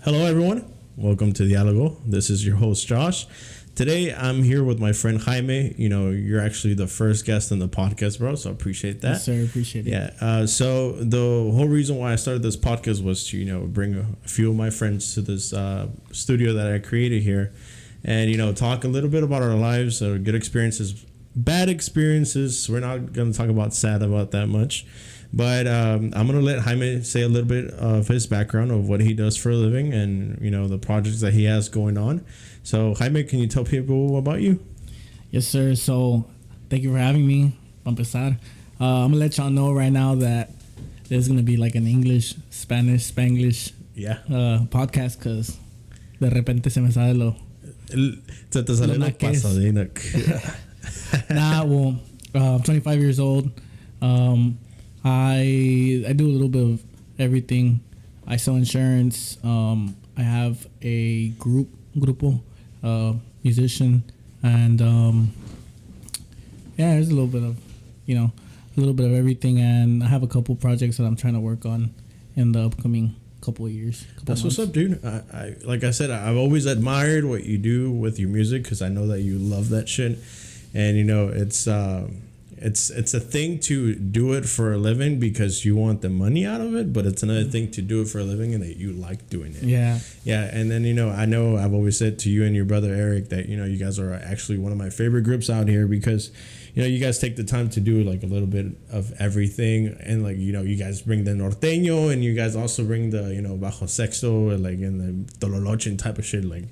Hello, everyone. Welcome to Dialogo. This is your host, Josh. Today, I'm here with my friend Jaime. You know, you're actually the first guest on the podcast, bro, so I appreciate that. Yes, sir. Appreciate it. Yeah. So the whole reason why I started this podcast was to, bring a few of my friends to this studio that I created here and, talk a little bit about our lives, good experiences, bad experiences. We're not going to talk about sad about that much. But I'm going to let Jaime say a little bit of his background of what he does for a living and, the projects that he has going on. So, Jaime, can you tell people about you? Yes, sir. So, thank you for having me. I'm going to let y'all know right now that there's going to be like an English, Spanish, Spanglish podcast because de repente se me sale lo... Se te sale lo pasadina. I'm 25 years old. I do a little bit of everything. I sell insurance. I have a grupo, musician, and there's a little bit of everything. And I have a couple projects that I'm trying to work on in the upcoming couple of years. That's what's up, dude. I like I said, I've always admired what you do with your music because I know that you love that shit, and it's a thing to do it for a living because you want the money out of it, but it's another thing to do it for a living and that you like doing it. Yeah. And then, I know I've always said to you and your brother Eric that, you guys are actually one of my favorite groups out here because, you guys take the time to do like a little bit of everything. And like, you guys bring the norteño and you guys also bring the, bajo sexto and like in the tololochen type of shit. Like,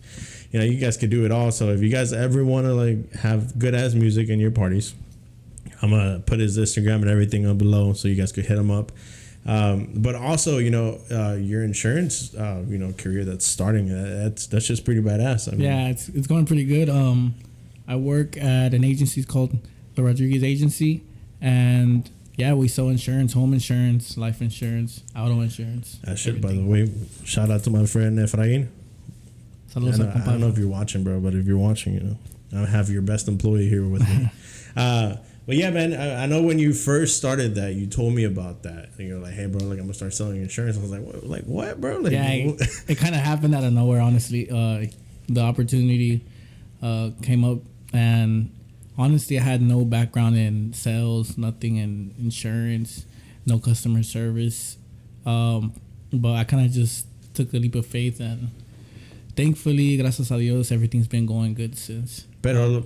you guys could do it all. So if you guys ever want to like have good ass music in your parties, I'm going to put his Instagram and everything up below so you guys could hit him up. But also, your insurance, career that's starting, that's just pretty badass. I mean, yeah, it's going pretty good. I work at an agency called the Rodriguez Agency. And, yeah, we sell insurance, home insurance, life insurance, auto insurance. That shit, by the way, shout out to my friend Efrain. Saludos I don't know if you're watching, bro, but if you're watching, I have your best employee here with me. But yeah, man, I know when you first started that, you told me about that. And you're like, hey, bro, like I'm gonna start selling insurance. I was like, what, bro? Like, yeah, it kind of happened out of nowhere, honestly. The opportunity came up, and honestly, I had no background in sales, nothing in insurance, no customer service. But I kind of just took a leap of faith, and thankfully, gracias a Dios, everything's been going good since. Pero,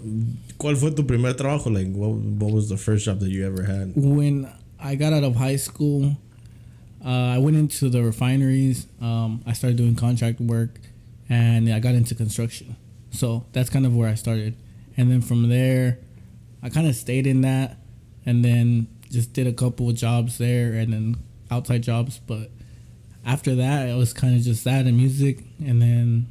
¿cuál fue tu primer trabajo? Like, what was the first job that you ever had? When I got out of high school, I went into the refineries. I started doing contract work, and I got into construction. So that's kind of where I started. And then from there, I kind of stayed in that, and then just did a couple of jobs there, and then outside jobs. But after that, it was kind of just that and music, and then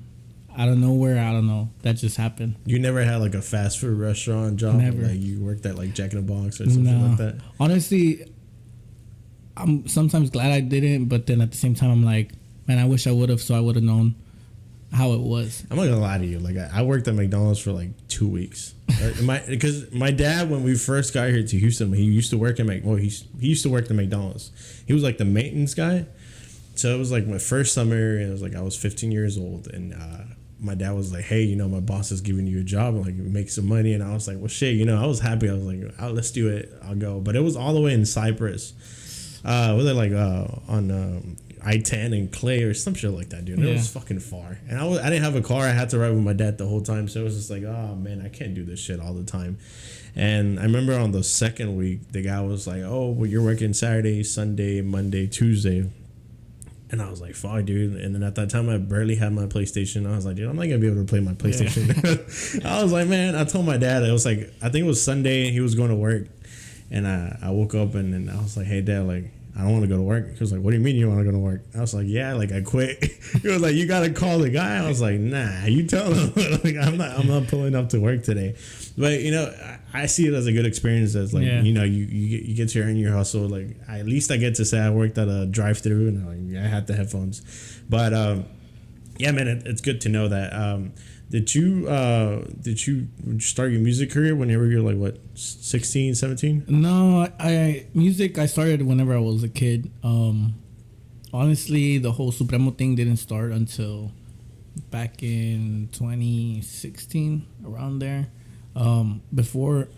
out of nowhere, I don't know, that just happened. You never had like a fast food restaurant job? Never. Like you worked at like Jack in the Box or something like that? Honestly, I'm sometimes glad I didn't, but then at the same time, I'm like, man, I wish I would have, so I would have known how it was. I'm not gonna lie to you. Like I worked at McDonald's for like 2 weeks. Because my dad, when we first got here to Houston, he used to work at he used to work at McDonald's. He was like the maintenance guy. So it was like my first summer, and it was like I was 15 years old, and my dad was like, hey, my boss is giving you a job, like make some money. And I was like, well, shit, I was happy. I was like, let's do it. I'll go. But it was all the way in Cyprus. Was it like on I-10 and Clay or some shit like that, dude? It was fucking far. And I didn't have a car. I had to ride with my dad the whole time. So it was just like, oh, man, I can't do this shit all the time. And I remember on the second week, the guy was like, oh, well, you're working Saturday, Sunday, Monday, Tuesday. And I was like, fuck, dude. And then at that time, I barely had my PlayStation. I was like, dude, I'm not going to be able to play my PlayStation. Yeah. I was like, man, I told my dad, it was like, I think it was Sunday, and he was going to work. And I woke up, and I was like, hey, Dad, like, I don't want to go to work. He was like, what do you mean you want to go to work? I was like, yeah, like, I quit. He was like, you got to call the guy. I was like, nah, you tell him. Like, I'm not pulling up to work today. But, I see it as a good experience as, like, you get to earn your hustle. Like, at least I get to say I worked at a drive-thru, and I had the headphones. But, yeah, man, it's good to know that. Did you start your music career whenever you're like, what, 16, 17? No, music I started whenever I was a kid. honestly, the whole Supremo thing didn't start until back in 2016, around there. Before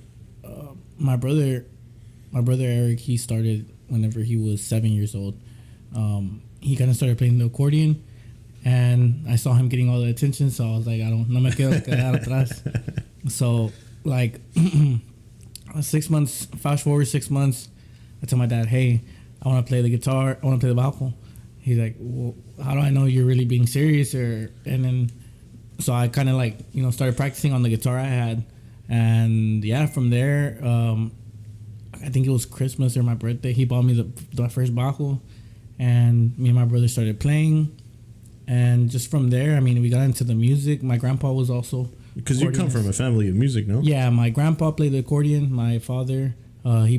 my brother, Eric, he started whenever he was 7 years old. He kind of started playing the accordion, and I saw him getting all the attention, so I was like, no me quedo quedar atrás. So, like, 6 months, fast forward 6 months, I tell my dad, hey, I want to play the guitar, I want to play the bajo. He's like, well, how do I know you're really being serious? And then, so I kind of like, started practicing on the guitar I had. And yeah, from there, I think it was Christmas or my birthday, he bought me the first bajo. And me and my brother started playing. And just from there, I mean, we got into the music. My grandpa was also... Because you come from a family of music, no? Yeah, my grandpa played the accordion. My father, he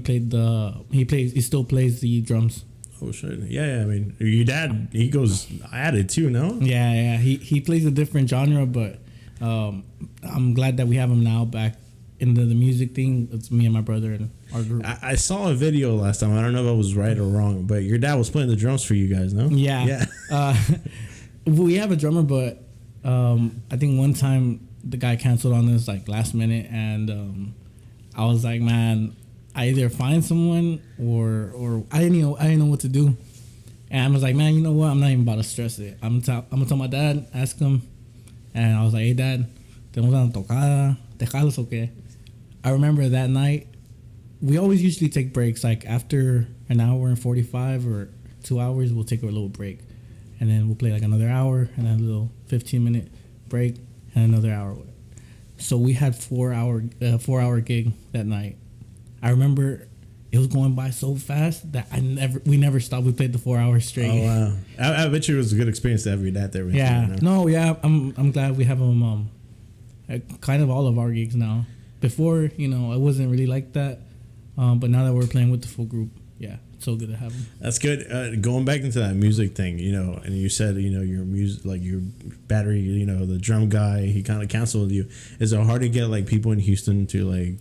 still plays the drums. Oh shit! Yeah. I mean, your dad, he goes at it too, no? Yeah. He plays a different genre, but I'm glad that we have him now back into the music thing. It's me and my brother and our group. I saw a video last time. I don't know if I was right or wrong, but your dad was playing the drums for you guys, no? Yeah. We have a drummer, but I think one time the guy canceled on us like last minute, and I was like, man, I either find someone or I didn't know what to do. And I was like, man, you know what? I'm not even about to stress it. I'm gonna tell my dad, ask him. And I was like, hey, Dad, tenemos una tocada. ¿Te jalas o qué? I remember that night, we always usually take breaks. Like after an hour and 45 or 2 hours, we'll take a little break. And then we'll play like another hour and then a little 15-minute break and another hour. So we had 4-hour gig that night. I remember it was going by so fast that we never stopped. We played the 4 hours straight. Oh wow! I bet you it was a good experience to have your dad there with you. Yeah. No, yeah. I'm glad we have him. At kind of all of our gigs now. Before, it wasn't really like that. But now that we're playing with the full group, yeah, it's so good to have him. That's good. Going back into that music thing, and you said, your music, like your battery, the drum guy, he kind of canceled you. Is it hard to get like people in Houston to like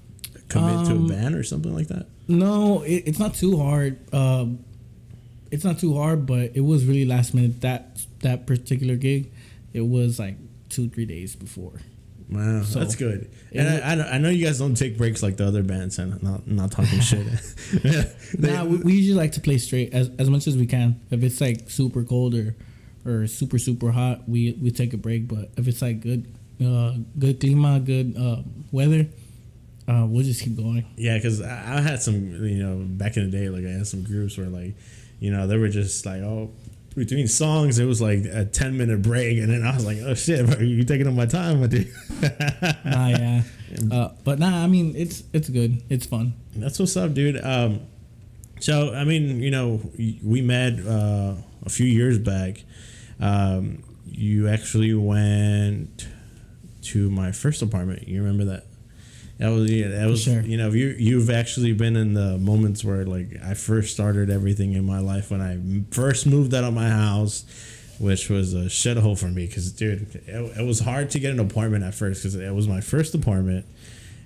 commit to a band or something like that? No, it's not too hard. It's not too hard, but it was really last minute. That particular gig, it was like 2-3 days before. Wow, so that's good. And I know you guys don't take breaks like the other bands, and I'm not talking shit. We usually like to play straight as much as we can. If it's like super cold or super super hot, we take a break. But if it's like good clima, good weather, we'll just keep going. Yeah, because I had some, back in the day, like I had some groups where like, they were just like, between songs, it was like a 10-minute break, and then I was like, oh shit, bro, you taking up my time, my dude. Yeah. But I mean, it's good. It's fun. That's what's up, dude. So, I mean, we met a few years back. You actually went to my first apartment. You remember that? That was sure. You've actually been in the moments where like I first started everything in my life when I first moved out of my house, which was a shithole for me because, dude, it was hard to get an apartment at first because it was my first apartment.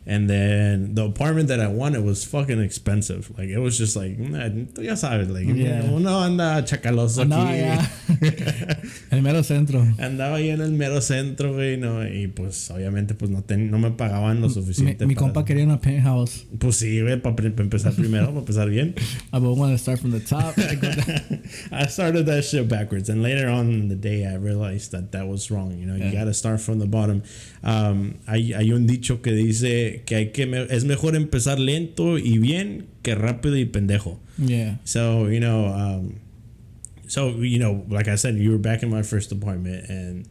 And then the apartment that I wanted was fucking expensive. Like, it was just like, tú ya sabes, like, uno anda chacaloso aquí. Yeah. El mero centro. Andaba ahí en el mero centro, güey, ¿no? Y pues, obviamente, pues no me pagaban lo suficiente. Mi compa quería una penthouse. Pues sí, güey, para empezar primero, para empezar bien. I want to start from the top. I started that shit backwards. And later on in the day, I realized that was wrong. You got to start from the bottom. Hay un dicho que dice que es mejor empezar lento y bien que rápido y pendejo. Yeah. So, like I said, you were back in my first apartment, and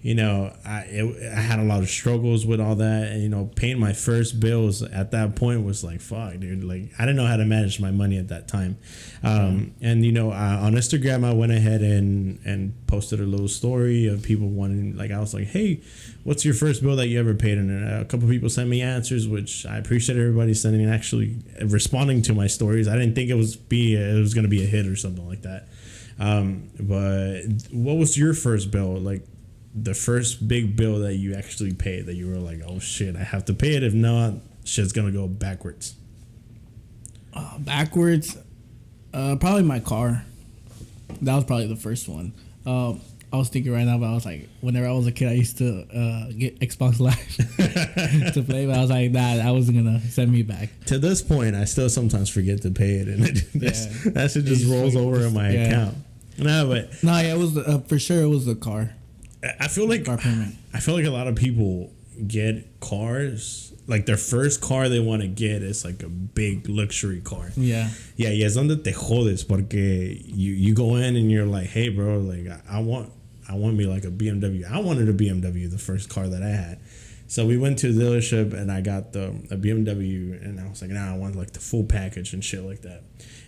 I had a lot of struggles with all that, and paying my first bills at that point was like, fuck, dude, like I didn't know how to manage my money at that time. And on Instagram I went ahead and posted a little story of people wanting, like, I was like, hey, what's your first bill that you ever paid? And a couple people sent me answers, which I appreciate everybody sending and actually responding to my stories. I didn't think it was going to be a hit or something like that. But what was your first bill? Like, the first big bill that you actually paid that you were like, oh shit, I have to pay it. If not, shit's gonna go backwards. Backwards? Probably my car. That was probably the first one. I was thinking right now, but I was like, whenever I was a kid, I used to get Xbox Live to play, but I was like, nah, that wasn't gonna send me back. To this point, I still sometimes forget to pay it, and that shit just rolls over in my account. No, but no, yeah, it was for sure. It was the car. I feel like car payment. I feel like a lot of people get cars. Like their first car they want to get is like a big luxury car. Yeah. Yeah, y es donde te jodes porque you go in and you're like, hey, bro, like I want me like a BMW. I wanted a BMW, the first car that I had. So we went to the dealership and I got a BMW, and I was like, nah, I want like the full package and shit like that.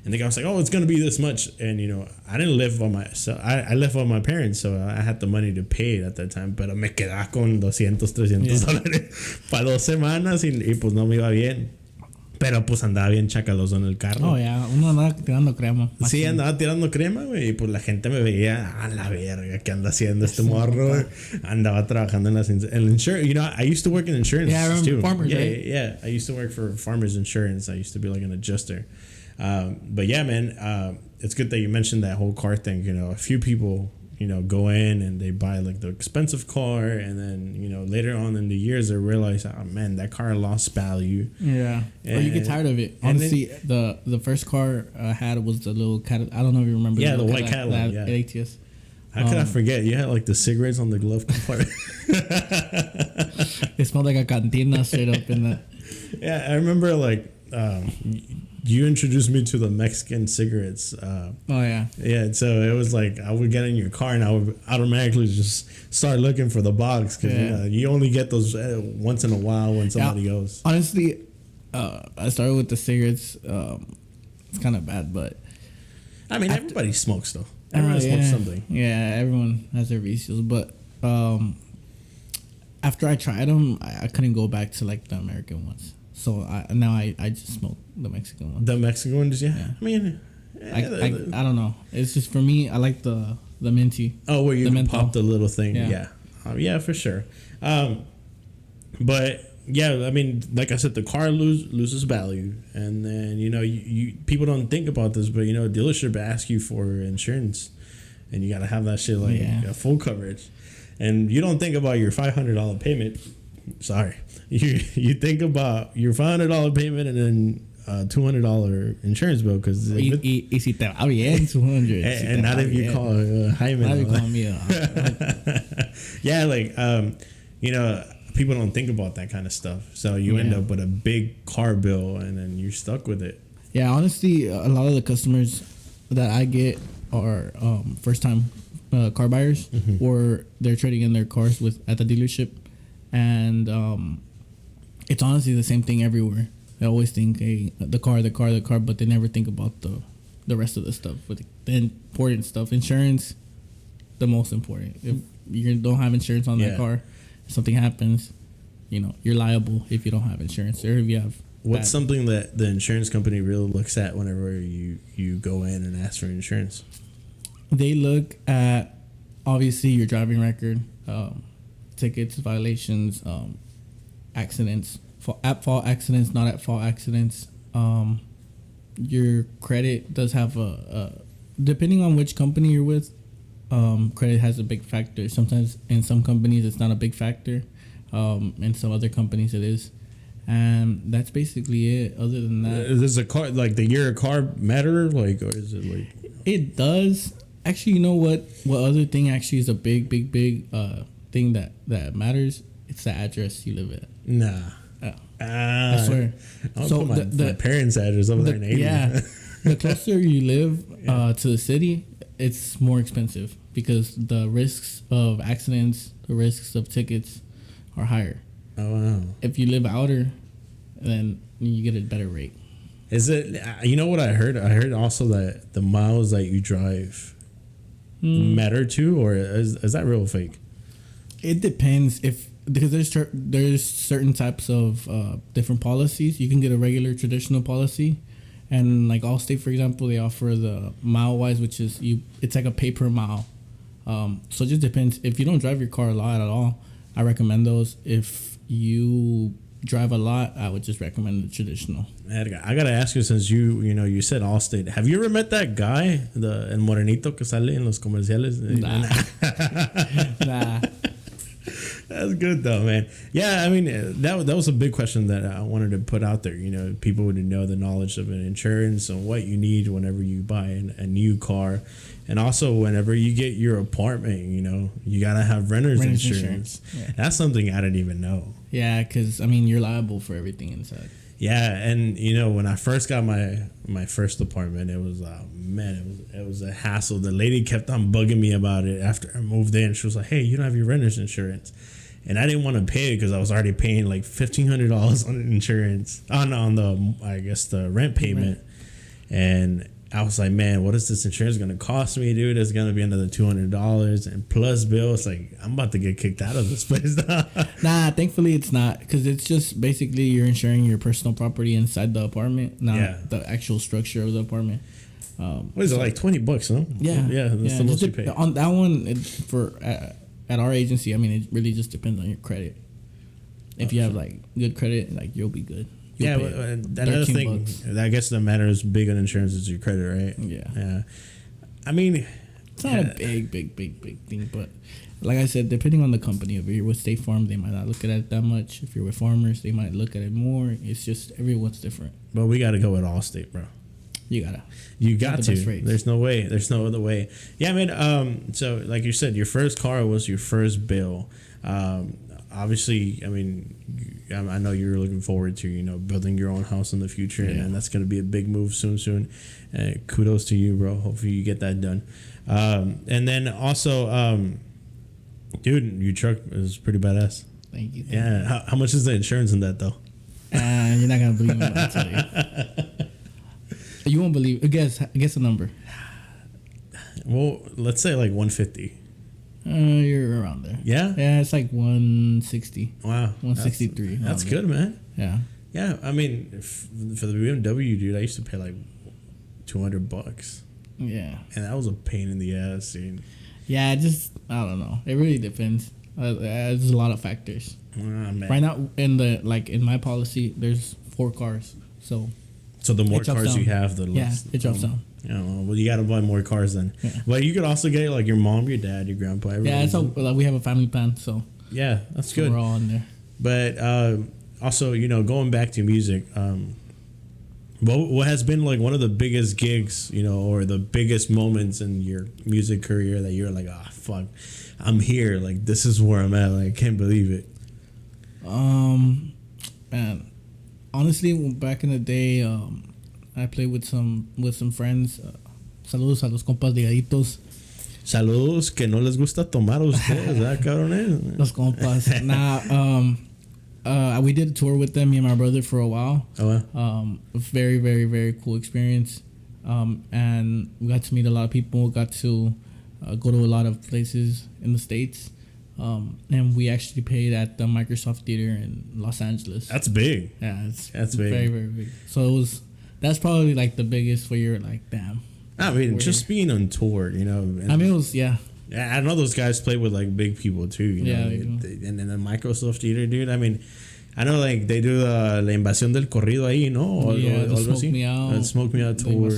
And the guy was like, oh, it's gonna be this much. And you know, I didn't live on I lived with my parents, so I had the money to pay it at that time. Pero me quedaba con $200-$300 para 2 semanas y pues no me iba bien. Pero pues andaba bien chacaloso en el carro. Oh, yeah. Uno andaba tirando crema. Sí, andaba tirando crema, güey. Y pues la gente me veía, la verga, ¿qué anda haciendo este morro? Güey? Andaba trabajando en insurance. You know, I used to work in insurance. Yeah, I remember too. Farmers, yeah, right? Yeah, I used to work for Farmers Insurance. I used to be like an adjuster. But yeah, man, it's good that you mentioned that whole car thing. You know, a few people, you know, go in and they buy like the expensive car, and then, you know, later on in the years they realize, oh man, that car lost value. Yeah. Or you get tired of it. Honestly, the first car I had was the little Cadillac. I don't know if you remember. Yeah, the white Cadillac. Yeah. ATS. How could I forget? You had like the cigarettes on the glove compartment. It smelled like a cantina straight up in the. Yeah, I remember like you introduced me to the Mexican cigarettes. Oh yeah. Yeah, so it was like I would get in your car and I would automatically just start looking for the box because you only get those once in a while when somebody goes. Honestly, I started with the cigarettes. It's kind of bad, but I mean, everybody smokes though. Everyone smokes something. Yeah, everyone has their vicios, but after I tried them, I couldn't go back to like the American ones. So now I just smoke the Mexican ones. The Mexican ones, yeah. I mean, I don't know. It's just for me. I like the minty. Oh, where you can pop the little thing. Yeah, yeah, for sure. But yeah, I mean, like I said, the car loses value, and then you know, you people don't think about this, but you know, dealership asks you for insurance, and you gotta have that shit like full coverage, and you don't think about your $500 payment. Sorry, you think about your $500 payment and then $200 insurance bill because y si te va bien, $200. And not if you call Jaime. Not if you call me. Yeah, like you know, people don't think about that kind of stuff, so you end up with a big car bill and then you're stuck with it. Yeah, honestly, a lot of the customers that I get are first time car buyers, or they're trading in their cars at the dealership. And it's honestly the same thing everywhere. They always think, hey, the car, but they never think about the rest of the stuff. But the important stuff, insurance, the most important. If you don't have insurance on that car, if something happens, you know, you're liable if you don't have insurance, or if you have. What's something that the insurance company really looks at whenever you go in and ask for insurance? They look at obviously your driving record. Tickets, violations, accidents, at fault accidents, not at fault accidents. Your credit does have depending on which company you're with, credit has a big factor. Sometimes in some companies it's not a big factor, in some other companies it is, and that's basically it. Other than that, does a car like the year a car matter, like, or is it like? It does actually. You know what other thing actually is a big thing that matters? It's the address you live at. Nah. I swear. So my parents' address over there in 80. Yeah. The closer you live to the city, it's more expensive because the risks of accidents, the risks of tickets are higher. Oh wow. If you live outer, then you get a better rate. Is it, you know what I heard? I heard also that the miles that you drive matter too, or is that real or fake? It depends because there's certain types of different policies. You can get a regular traditional policy, and like Allstate, for example, they offer the mile wise, which is it's like a pay per mile. So it just depends. If you don't drive your car a lot at all, I recommend those. If you drive a lot, I would just recommend the traditional. I gotta ask you, since you said Allstate, have you ever met that guy, el morenito que sale en los comerciales? Nah. That's good though, man. Yeah, I mean that was a big question that I wanted to put out there. People would know the knowledge of an insurance and what you need whenever you buy a new car, and also whenever you get your apartment. You gotta have renter's insurance. Yeah. That's something I didn't even know. Yeah, because you're liable for everything inside. Yeah, and when I first got my first apartment, it was it was a hassle. The lady kept on bugging me about it after I moved in. She was like, "Hey, you don't have your renter's insurance," and I didn't want to pay it because I was already paying like $1,500 on insurance on the rent payment, and I was like, man, what is this insurance going to cost me, dude? It's going to be another $200 and plus bills. Like, I'm about to get kicked out of this place. Nah, thankfully it's not, because it's just basically you're insuring your personal property inside the apartment, not the actual structure of the apartment. What is it, like $20? No? Yeah, that's the most you pay. On that one, at our agency, it really just depends on your credit. If you have like good credit, like you'll be good. Yeah, another thing I guess that matters big on insurance is your credit, right? Yeah. It's not a big thing, but like I said, depending on the company. If you're with State Farm, they might not look at it that much. If you're with Farmers, they might look at it more. It's just everyone's different. But we got to go with Allstate, bro. You got to. There's no way. There's no other way. Yeah, man. So like you said, your first car was your first bill. Obviously, I know you're looking forward to building your own house in the future, and that's going to be a big move soon. Kudos to you, bro. Hopefully you get that done. And then also, dude, your truck is pretty badass. Thank you. Yeah. How much is the insurance in that though? You're not gonna believe me when I tell you. You won't believe. Guess a number. Well, let's say like 150. You're around there. Yeah? Yeah, it's like 160. Wow. 163. That's good, man. Yeah. Yeah, for the BMW, dude, I used to pay like $200. Yeah. And that was a pain in the ass, dude. Yeah, I don't know. It really depends. There's a lot of factors. Man. Right now, in my policy, there's 4 cars. So the more cars you have, the less. Yeah, it drops down. Well, you got to buy more cars then. Yeah. But you could also get like your mom, your dad, your grandpa. Yeah, so we have a family plan, so yeah, that's good. We're all in there. But also, going back to music, what has been like one of the biggest gigs, or the biggest moments in your music career that you're like, fuck, I'm here, like this is where I'm at, like I can't believe it. Man, honestly, back in the day, I played with some friends. Saludos a los compas ligaditos. Saludos que no les gusta tomar a ustedes, ¿verdad, cabrones? Los compas. We did a tour with them, me and my brother, for a while. Oh, wow. A very, very, very cool experience. And we got to meet a lot of people. Got to go to a lot of places in the States. And we actually played at the Microsoft Theater in Los Angeles. That's big. Yeah, that's big. Very, very big. So that's probably like the biggest where you're like, damn. Just being on tour, it was, yeah. I know those guys play with like big people too, Yeah, and in the Microsoft Theater, dude. I know like they do La Invasión del Corrido ahí, no? The Smoke Me Out. Smoke Me Out tour.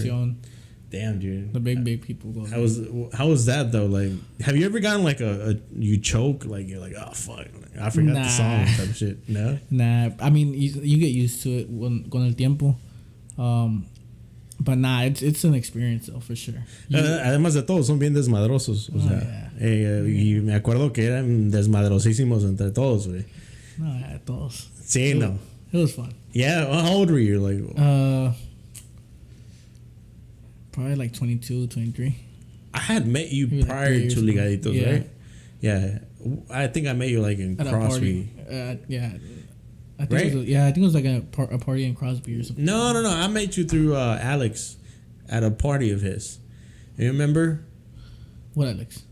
Damn, dude. The big people go. How was that though? Like, have you ever gotten like you choke, like you're like, oh fuck, I forgot the song type shit? No. Nah, you get used to it con el tiempo. But it's an experience though, for sure. Además de todo, son bien desmadrosos. O sea, y me acuerdo que eran desmadrosísimos entre todos, güey. No, yeah, todos. Sí, no. It was fun. Yeah, how old were you? Like, probably like 22, 23. I had met you prior to Ligaditos, right? Yeah. I think I met you like in Crosby. Yeah. I think it was like a party in Crosby or something. No. I met you through Alex at a party of his. You remember? What Alex?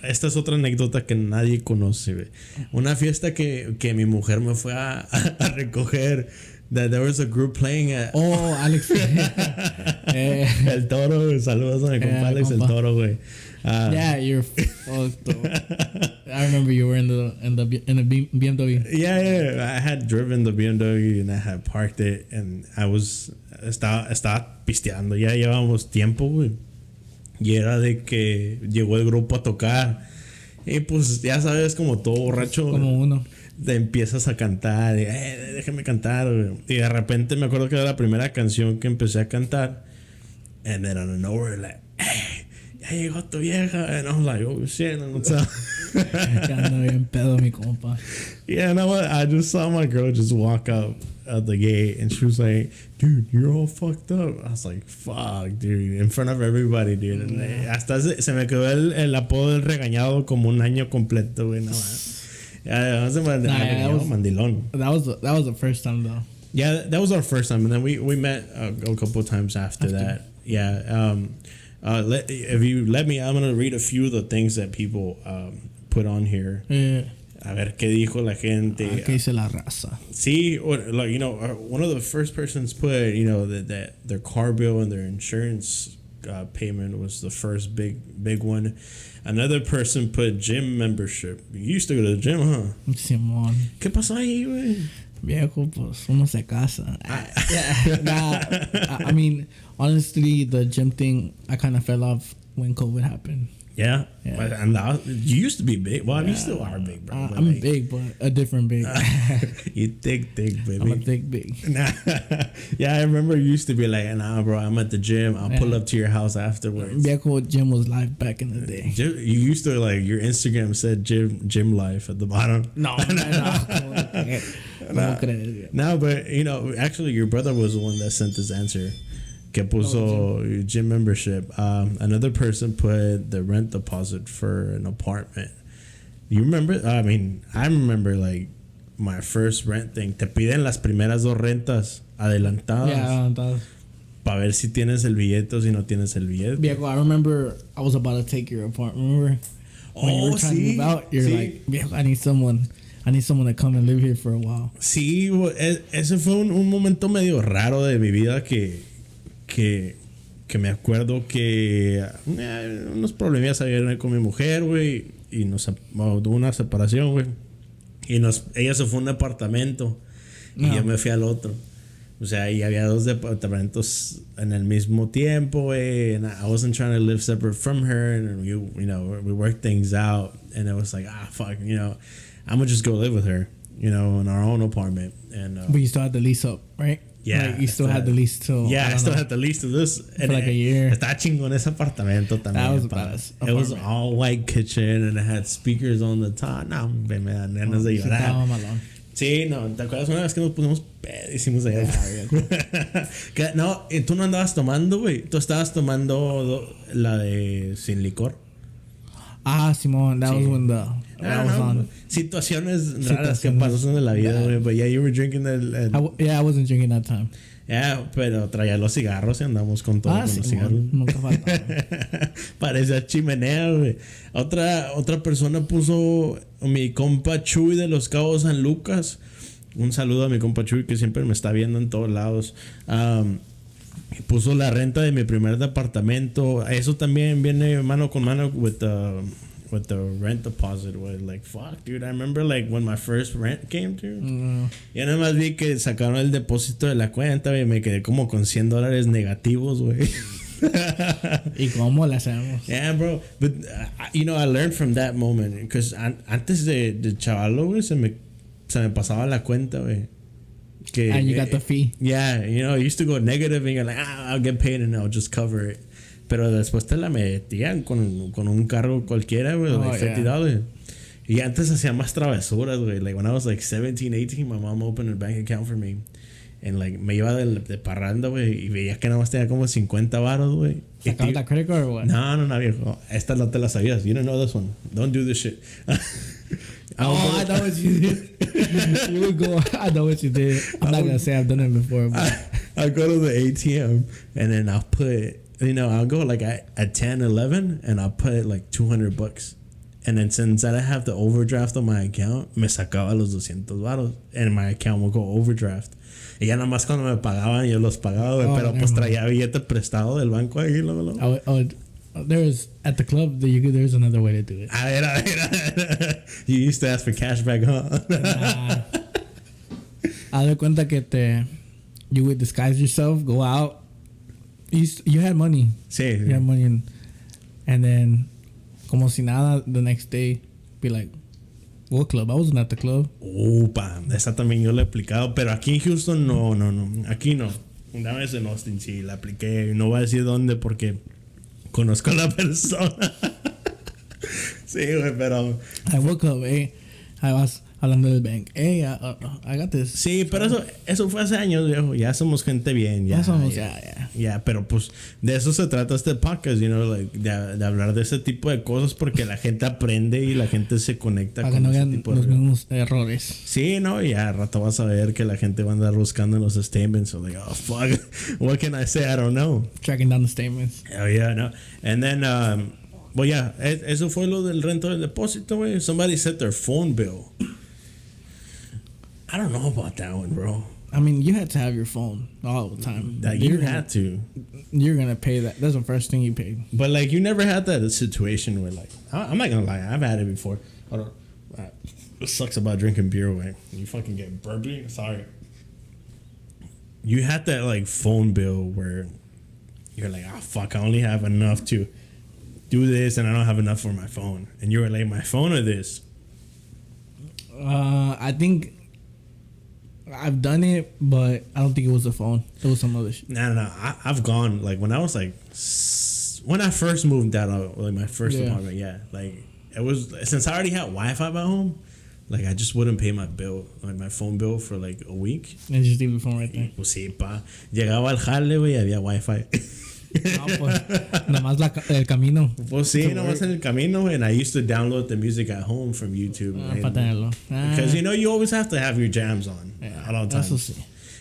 Esta es otra anécdota que nadie conoce, güey. Una fiesta que mi mujer me fue a recoger that there was a group playing at. Oh, Alex. El Toro, saludos a mi compa Alex El Toro, güey. Yeah, you're fucked up. I remember you were in the BMW. Yeah. I had driven the BMW and I had parked it and estaba pisteando. Ya llevábamos tiempo, güey. Y era de que llegó el grupo a tocar. Y pues ya sabes, como todo borracho. Como uno. Te empiezas a cantar. Y, déjame cantar, güey. Y de repente me acuerdo que era la primera canción que empecé a cantar. And then out of nowhere, like, hey, ya llegó tu vieja. And I was like, oh shit, what's up? Ya ando bien pedo, mi compa. Yeah, and I just saw my girl just walk out of the gate and she was like, dude, you're all fucked up. I was like, fuck, dude, in front of everybody, dude. And hasta se me quedó el apodo del regañado como un año completo, güey, nada más. Yeah, mandilón. That was the first time though. Yeah, that was our first time, and then we met a couple of times after that. Yeah. If you let me, I'm gonna read a few of the things that people put on here. Yeah. A ver qué dijo la gente. ¿Qué dice la raza? See, or like one of the first persons put that their car bill and their insurance payment was the first big one. Another person put gym membership. You used to go to the gym, huh? Simón. ¿Qué pasó ahí, güey? Viejo, pues uno se casa. I mean, honestly, the gym thing, I kind of fell off when COVID happened. Yeah. And you used to be big. Well, you still are big, bro. I'm big, but a different big. You thick, baby. I'm a thick big. Yeah, I remember you used to be like, nah, bro, I'm at the gym. I'll pull up to your house afterwards. Viejo, gym was live back in the day. You used to, like, your Instagram said gym life at the bottom. No. No, but, actually, your brother was the one that sent this answer. Que puso gym membership. Another person put the rent deposit for an apartment. You remember? I mean, I remember like my first rent thing. Te piden las primeras 2 rentas adelantadas. Yeah, adelantadas. Para ver si tienes el billete o si no tienes el billete. Viejo, I remember I was about to take your apartment. Remember? When you were trying to move out, you're like, viejo, I need someone to come and live here for a while. Sí, ese fue un momento medio raro de mi vida que me acuerdo que unos problemas había con mi mujer, güey, y tuvo una separación, güey, y ella se fue a un departamento y yo me fui al otro. O sea, y había 2 departamentos en el mismo tiempo, güey, and I wasn't trying to live separate from her, and we worked things out, and it was like, fuck, I'm gonna just go live with her, in our own apartment. And but you still had the lease up, right? Yeah, like you still had the lease till. Yeah, I still had the lease to this for like a year. Está chingón ese apartamento también. That was badass. It was all white kitchen and it had speakers on the top. No, me dan ganas de llorar. Sí, no, ¿te acuerdas una vez que nos pusimos pedísimos allá? No, tú no andabas tomando, güey. Tú estabas tomando la de sin licor. Simón, that was when that was on. Situaciones raras que pasan en la vida, güey. But yeah, you were drinking I wasn't drinking that time. Yeah, pero traía los cigarros y andamos con todo con los cigarros. Nunca faltaba. Parecía chimenea, güey. Otra persona puso mi compa Chuy de Los Cabos San Lucas. Un saludo a mi compa Chuy que siempre me está viendo en todos lados. Puso la renta de mi primer departamento. Eso también viene mano con mano with the rent deposit. Was like, fuck, dude. I remember like when my first rent came through. Ya nada más vi que sacaron el depósito de la cuenta, güey. Me quedé como con $100 negativos, güey. ¿Y cómo la hacemos? Yeah, bro. But I learned from that moment because antes de chavalo, güey, se me pasaba la cuenta, güey. And you got the fee. Yeah, it used to go negative and you're like, I'll get paid and I'll just cover it. Pero después te la metían con un carro cualquiera, güey, güey. Y antes hacía más travesuras, güey. Like when I was like 17, 18, my mom opened a bank account for me. And like me iba de parranda, güey, y veía que nada más tenía como 50 varos, güey. ¿Sacabas la credit card or what? No, viejo. Esta no te la sabías. You don't know this one. Don't do this shit. I know what you did. You would go, I know what you did. I'm not going to say I've done it before, but I'll go to the ATM and then I'll put, I'll go like at 10, 11 and I'll put like $200 And then since I have the overdraft on my account, me sacaba los 200 varos. And my account will go overdraft. Y ya nada más cuando me pagaban, yo los pagaba, güey. Pero pues traía billete prestado del banco ahí, luego. There's at the club. There's another way to do it. A ver. You used to ask for cash back, huh? Haz de cuenta que you would disguise yourself, go out. You had money. Sí. You had money, and then, como si nada, the next day, be like, what club? I wasn't at the club. Upa, esa también yo la he aplicado, pero aquí en Houston no. Aquí no. Una vez en Austin sí la apliqué. No voy a decir dónde porque conozco a la persona. Sí, güey, pero... I woke up, I was hablando del bank. Hey, I got this. Sí, pero eso fue hace años, viejo. Ya somos gente bien. Ya somos, ya, pero pues de eso se trata este podcast, de hablar de ese tipo de cosas porque la gente aprende y la gente se conecta para con ese tipo de los mismos errores. Sí, no, ya al rato vas a ver que la gente va a andar buscando en los statements. So like, oh, fuck, what can I say? I don't know. Tracking down the statements. Oh, yeah, no. And then, well, yeah, eso fue lo del rento del depósito, güey. Somebody set their phone bill. I don't know about that one, bro. I mean, you had to have your phone all the time. That you had to. You're gonna pay that. That's the first thing you paid. But like, you never had that situation where, like, I'm not gonna lie, I've had it before. Hold on. It sucks about drinking beer, way. You fucking get burpy. Sorry. You had that like phone bill where you're like, oh fuck, I only have enough to do this, and I don't have enough for my phone. And you were like, my phone or this? I think I've done it, but I don't think it was the phone. It was some other shit. No. I've gone, like, when I was like, when I first moved out, like my first apartment, like it was, since I already had Wi-Fi at home, like I just wouldn't pay my bill, like my phone bill for like a week. And just leave the phone right there. Pues sí, pa. Llegaba al jale, güey, había Wi-Fi. No, pues, nomás el camino. Pues sí, nomás en el camino, and I used to download the music at home from YouTube. Because, you always have to have your jams on at all times.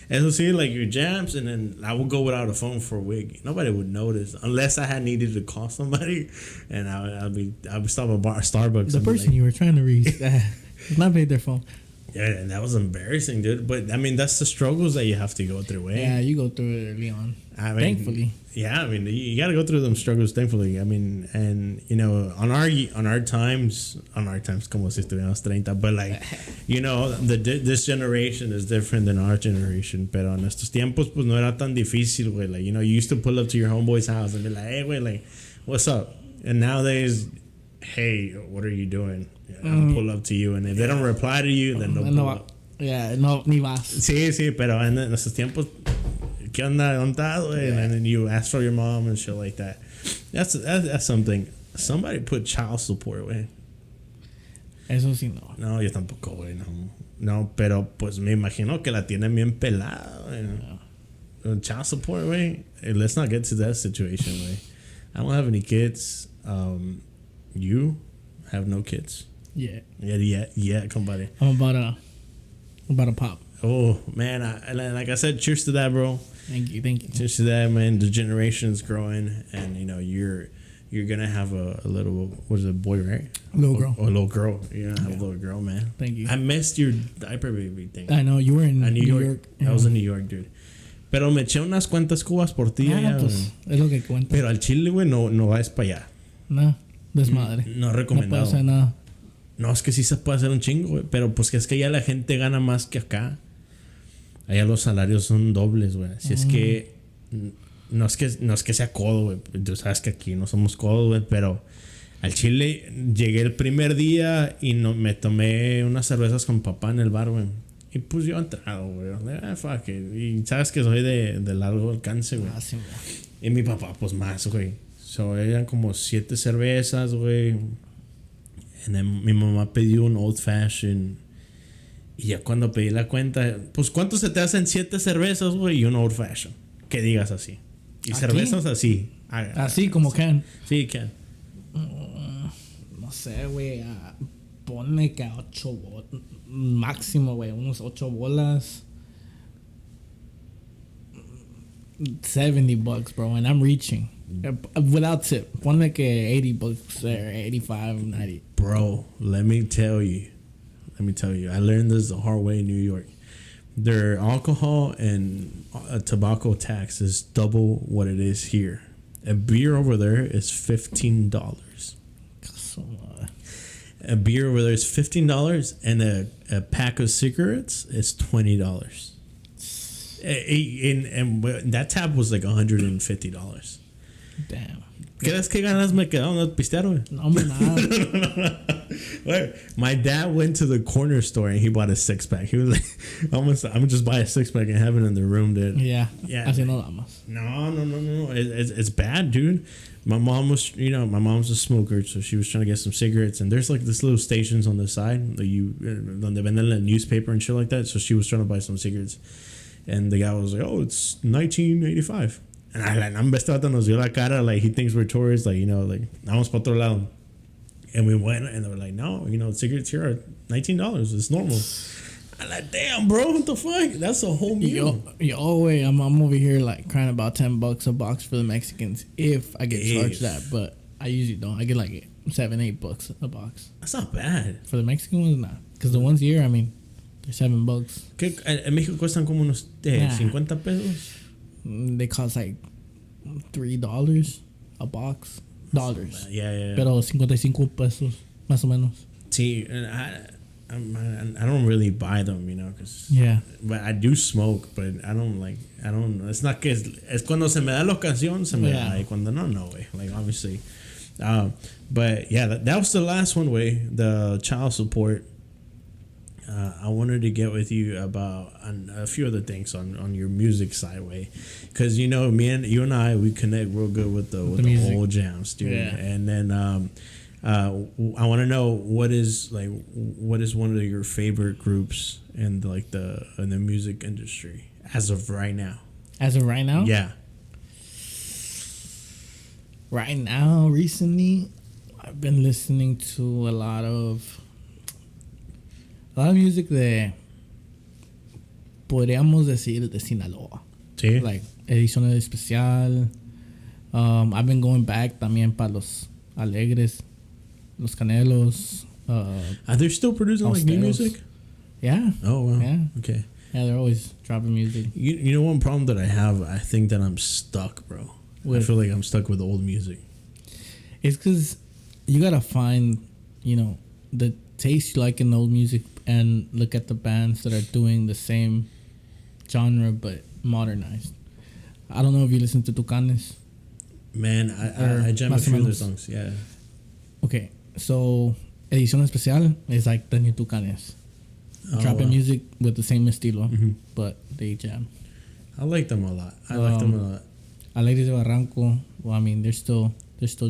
Eso sí, like your jams, and then I would go without a phone for a week. Nobody would notice unless I had needed to call somebody, and I would stop at Starbucks. The person you were trying to reach, not paid their phone. Yeah, and that was embarrassing, dude. But I mean, that's the struggles that you have to go through. Eh? Yeah, you go through it early on. I mean, thankfully. Yeah, I mean, you got to go through them struggles. Thankfully, I mean, and on our times, como si estuviéramos 30, but like, this generation is different than our generation. Pero en estos tiempos, pues no era tan difícil, güey. Like, you used to pull up to your homeboy's house and be like, hey, güey, like, what's up? And nowadays, hey, what are you doing? I'll pull up to you, and if they don't reply to you, then don't pull up. Yeah, no, ni vas. Sí, pero en esos tiempos, ¿qué onda? ¿Dónde estás, güey? And then you ask for your mom and shit like that. That's something. Somebody put child support, güey. Eso sí, no. No, yo tampoco, güey, no. No, pero pues me imagino que la tienen bien pelada, güey. Child support, güey. Hey, let's not get to that situation, güey. I don't have any kids. You have no kids. Yeah, compadre. I'm about to pop. Oh man, like I said, cheers to that, bro. Thank you. Cheers to that, man. The generation's growing, and you're gonna have a little, what is it, boy, right? Little girl. A little girl. You're gonna have a little girl, man. Thank you. I missed your diaper baby thing. I know you were in New York. I was in New York, dude. Pero me eché unas cuantas cubas por ti allá, pues, es lo que cuenta. Pero al Chile, güey, no vas para allá. No, desmadre. No recomendado. No puedo hacer nada. No, es que sí se puede hacer un chingo, güey. Pero pues que es que allá la gente gana más que acá. Allá los salarios son dobles, güey. Así es que no es que sea codo, güey. Tú sabes que aquí no somos codos, güey. Pero al Chile llegué el primer día y me tomé unas cervezas con papá en el bar, güey. Y pues yo he entrado, güey. Fuck it. Y sabes que soy de largo alcance, güey. Sí, güey. Y mi papá, pues más, güey. So, eran como 7 cervezas, güey. Y mi mamá pidió un old fashion. Y ya cuando pedí la cuenta, pues ¿cuánto se te hacen 7 cervezas, güey? Y un old fashion. Que digas así. Y ¿aquí? Cervezas así. Así como can. Sí, can. No sé, güey. Ponle que a 8 bolas. Máximo, güey. Unos 8 bolas. $70, bro. And I'm reaching. Without tip. One like $80 or 85, 90. Bro, let me tell you. I learned this the hard way in New York. Their alcohol and tobacco tax is double what it is here. A beer over there is $15. A beer over there is $15, and a pack of cigarettes is $20. And that tab was like $150. Damn. ¿Qué ganas me quedaron de pistear, güey? No, nada. Wait, my dad went to the corner store and he bought a 6-pack. He was like, I'm gonna just buy a 6-pack and have it in the room, dude. Yeah. Yeah. Así no damos. No. It's bad, dude. My mom's a smoker, so she was trying to get some cigarettes. And there's like this little stations on the side that donde venden the newspaper and shit like that. So she was trying to buy some cigarettes. And the guy was like, oh, it's 1985. And este vato nos dio la cara like he thinks we're tourists, like, like, vamos pa otro lado. And we went, and they were like, no, cigarettes here are $19. It's normal. I'm like, damn, bro, what the fuck? That's a whole meal. Yo, wait, I'm over here like crying about $10 a box for the Mexicans if I get charged that, but I usually don't. I get like $7-8 a box. That's not bad. For the Mexican ones, not. Because the ones here, I mean, they're $7. En México cuestan como unos 50 pesos. They cost like $3 a box. Dollars. Yeah. Pero 55 pesos, más o menos. See, I don't really buy them, cause but I do smoke, but I don't. It's not que es cuando se me da la ocasión, se me da, y cuando no way, like, obviously. But yeah, that was the last one, way, the child support. I wanted to get with you about a few other things on your music side, way, because you and I, we connect real good with the whole jams, dude. Yeah. And then I want to know what is one of your favorite groups in the music industry as of right now. As of right now? Yeah. Right now, recently, I've been listening to a lot of music de podríamos decir de Sinaloa. Sí. Like ediciones especial. I've been going back también para los Alegres, los Canelos. Are they still producing like new music? Yeah. Oh wow. Yeah. Okay. Yeah, they're always dropping music. You know one problem that I have? I think that I'm stuck, bro. I feel like I'm stuck with old music. It's because you gotta find, the taste you like in old music and look at the bands that are doing the same genre but modernized. I don't know if you listen to Tucanes. Man, I jam a few of their songs. Yeah. Okay, so Edición Especial is like the new Tucanes. Dropping music with the same estilo, but they jam. I like them a lot. Alegres de Barranco. Well, I mean, they're still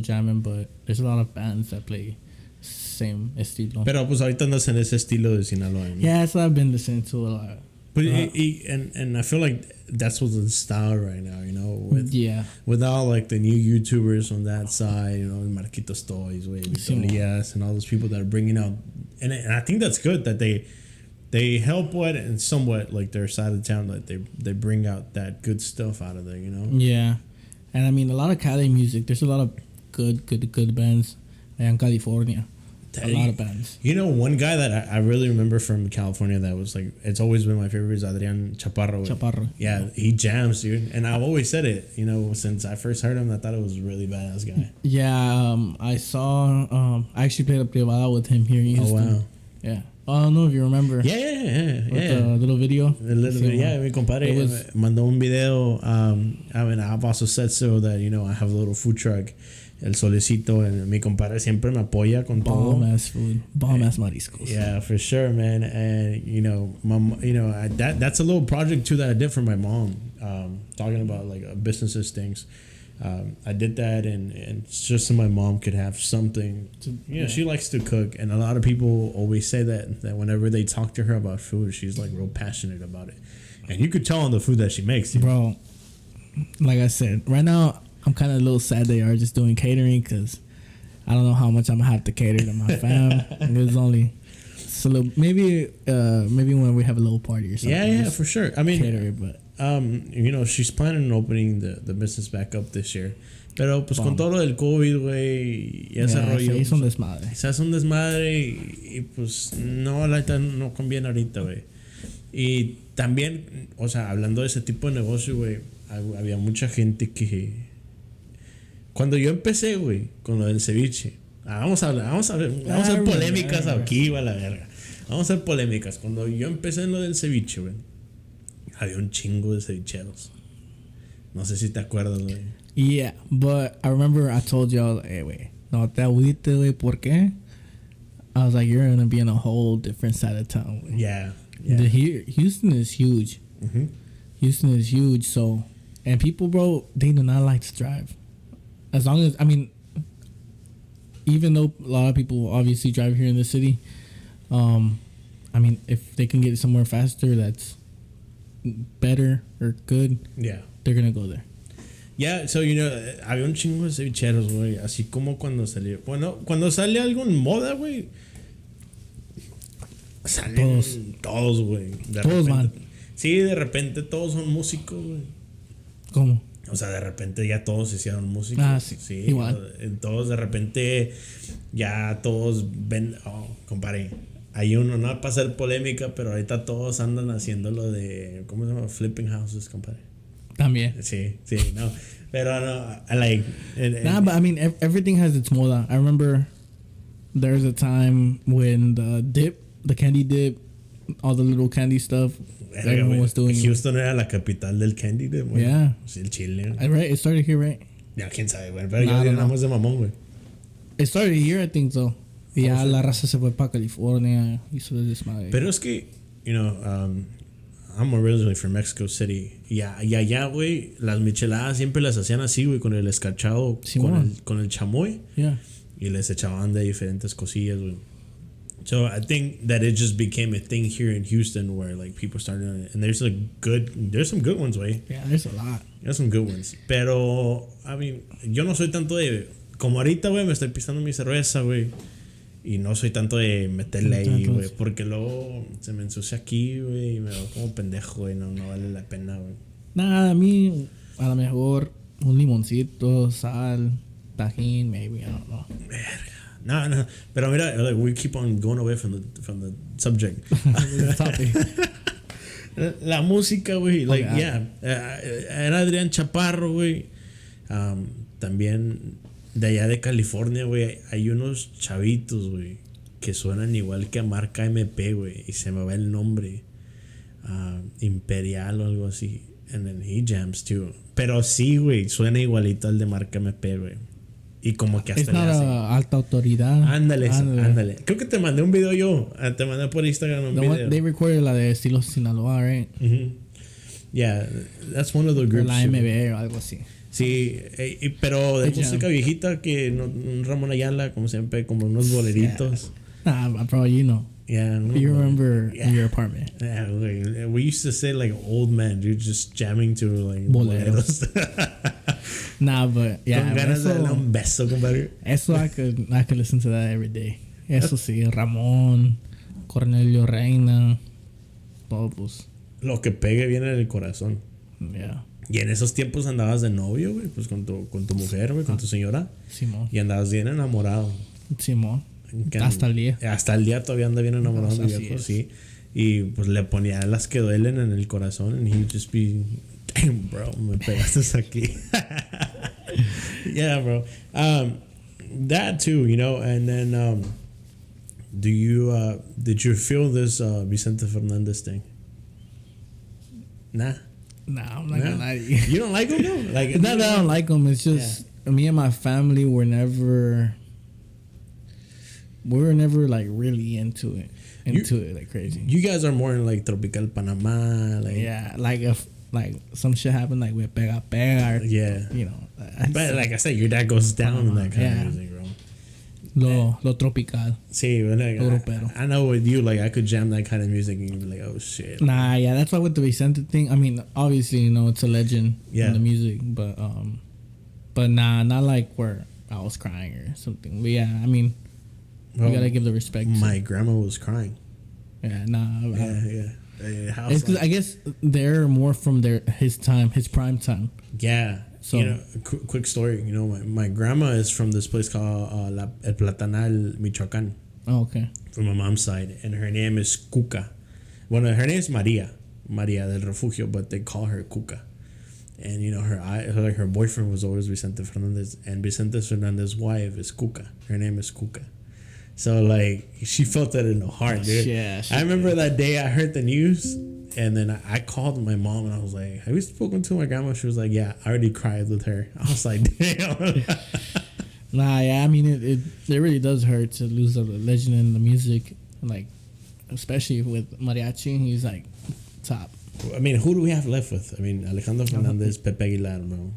jamming, but there's a lot of bands that play same estilo. Pero pues ahorita andas en ese estilo de Sinaloa. Yeah, that's what I've been listening to a lot. But and I feel like that's what's the style right now, with all like the new YouTubers on that side, Marquitos Toys, Victorias, and all those people that are bringing out, and I think that's good that they help and somewhat like their side of town, that they bring out that good stuff out of there, Yeah, and I mean a lot of Cali music. There's a lot of good bands in California. A lot of bands. One guy that I really remember from California that was like, it's always been my favorite, is Adrian Chaparro. Chaparro. Yeah, he jams, dude. And I've always said it, since I first heard him, I thought it was a really badass guy. Yeah, I saw, I actually played a privada with him here in Houston. Oh, wow. Yeah. I don't know if you remember. Yeah. The little video. Yeah, mi compadre mandó un video. I mean, I've also said so that, I have a little food truck. El Solecito, and mi compadre siempre me apoya con todo. Bomb-ass food. Bomb-ass mariscos. Yeah, for sure, man. And, that's a little project, too, that I did for my mom. Talking about, like, businesses things. I did that, and it's just so my mom could have something. She likes to cook, and a lot of people always say that whenever they talk to her about food, she's, like, real passionate about it. And you could tell on the food that she makes. Bro, like I said, right now, I'm kind of a little sad they are just doing catering, because I don't know how much I'm going to have to cater to my fam. There's only... So maybe when we have a little party or something. Yeah, for sure. I mean, cater it, but... she's planning on opening the business back up this year, Pero pues con todo lo del COVID, güey, y ese rollo. Se hizo un desmadre. Se hace un desmadre y pues no, la neta no conviene ahorita, güey. Y también, o sea, hablando de ese tipo de negocio, güey, había mucha gente que... Cuando yo empecé, güey, con lo del ceviche, vamos a hacer polémicas aquí, va la verga. Vamos a hacer polémicas. Cuando yo empecé en lo del ceviche, güey, había un chingo de cevicheros. No sé si te acuerdas, güey. Yeah, but I remember I told y'all, hey, wait, no te agüites, güey, ¿por qué? I was like, you're gonna be in a whole different side of town, güey. Yeah. Houston is huge. Mm-hmm. Houston is huge, so, and people, bro, they do not like to drive. As long as, I mean, even though a lot of people obviously drive here in the city, I mean, if they can get somewhere faster that's better or good, Yeah. they're gonna go there. Yeah, so, you know, había un chingo de cevicheros, güey. Así como cuando salió. Bueno, cuando sale algo en moda, güey. Salen todos, güey. Todos van. Sí, de repente todos son músicos, güey. ¿Cómo? O sea, de repente ya todos se hicieron músicos. Ah, sí. Igual. Todos de repente ya todos ven. Oh, compadre. Hay uno, no para hacer polémica, pero ahorita todos andan haciendo lo de. ¿Cómo se llama? Flipping houses, compadre. También. Sí, no. Pero no, I like. Nah, but I mean, everything has its moda. I remember there's a time when the candy dip, all the little candy stuff, everyone was doing. Houston era la capital del candy dip, güey. Yeah. Sí, el chile. Right, it started here, right? Ya, quién sabe, güey. Pero yo nada más de mamón, güey. It started here, I think so. Y ya la raza se fue para California. Hizo el desmadre. Pero es que, you know, I'm originally from Mexico City. Y allá, güey, las micheladas siempre las hacían así, güey, con el escarchado, con el chamoy. Yeah. Y les echaban de diferentes cosillas, güey. So I think that it just became a thing here in Houston where like people started on it. And there's some good ones, güey. Yeah, there's a lot. There's some good ones. Pero, I mean, yo no soy tanto de... Como ahorita, güey, me estoy pisando mi cerveza, güey. Y no soy tanto de meterle ahí, güey. Porque luego se me ensucia aquí, güey. Y me veo como pendejo, güey. No vale la pena, güey. Nada, a mí, a lo mejor, un limoncito, sal, tajín, maybe, I don't know. No. Pero mira, like, we keep on going away from the subject. La música, güey. Like, okay, yeah. Era Adrián Chaparro, güey. También... De allá de California, güey, hay unos chavitos, güey, que suenan igual que a marca MP, güey, y se me va el nombre. Imperial o algo así. And then he jams too. Pero sí, güey, suena igualito al de marca MP, güey. Y como que hasta le hace. Alta autoridad. Ándale. Creo que te mandé un video yo. Te mandé por Instagram un video. They recorded la de estilo Sinaloa, right? Mm-hmm. Yeah, that's one of the groups. La MB o algo así. Sí, pero de música viejita que un Ramón Ayala, como siempre, como unos boleritos. Yeah. Nah, bro, you know. Yeah, no, you remember in your apartment. Yeah, we used to say like old man, dude, just jamming to like boleros. Nah, but yeah. Con ganas de darle un beso, compadre. Eso I could listen to that every day. Eso sí, Ramón, Cornelio Reina, todo pues. Lo que pegue viene del corazón. Yeah. Y en esos tiempos andabas de novio, güey, pues con tu mujer, güey, con tu señora. Simón. Y andabas bien enamorado. Simón. Hasta el día. Hasta el día todavía anda bien enamorado, mi viejo, sí. Y pues le ponía las que duelen en el corazón. And he'd just be, damn, bro, me pegaste aquí. Yeah, bro. That too, you know, and then did you feel this Vicente Fernandez thing? Nah. Nah, I'm not gonna lie to you. You don't like him though? Like, it's not that I don't like him. It's just me and my family were never like really into it like crazy. You guys are more in like tropical Panama, like like if like some shit happened like with pega or you know. But like I said, your dad goes down in that kind of music, bro. Lo tropical. Sí, like, I know with you, like I could jam that kind of music and you'd be like, oh shit. Nah, yeah, that's why with the Vicente thing. I mean, obviously, you know, it's a legend in the music, but nah, not like where I was crying or something. But yeah, I mean, you gotta give the respect. My grandma was crying. Yeah, nah. Yeah. It's because I guess they're more from his prime time. Yeah. So, you know, quick story. You know, my grandma is from this place called El Platanal, Michoacán. Oh, okay. From my mom's side, and her name is Cuca. Well, her name is Maria del Refugio, but they call her Cuca. And you know, her boyfriend was always Vicente Fernandez, and Vicente Fernandez's wife is Cuca. Her name is Cuca. So like, she felt that in her heart, dude. Yeah. I remember that day I heard the news, and then I called my mom and I was like, "Have you spoken to my grandma?" She was like, "Yeah, I already cried with her." I was like, "Damn." Nah, yeah. I mean, it really does hurt to lose a legend in the music, like especially with mariachi. He's like top. I mean, who do we have left with? I mean, Alejandro Fernandez, Pepe Aguilar, bro.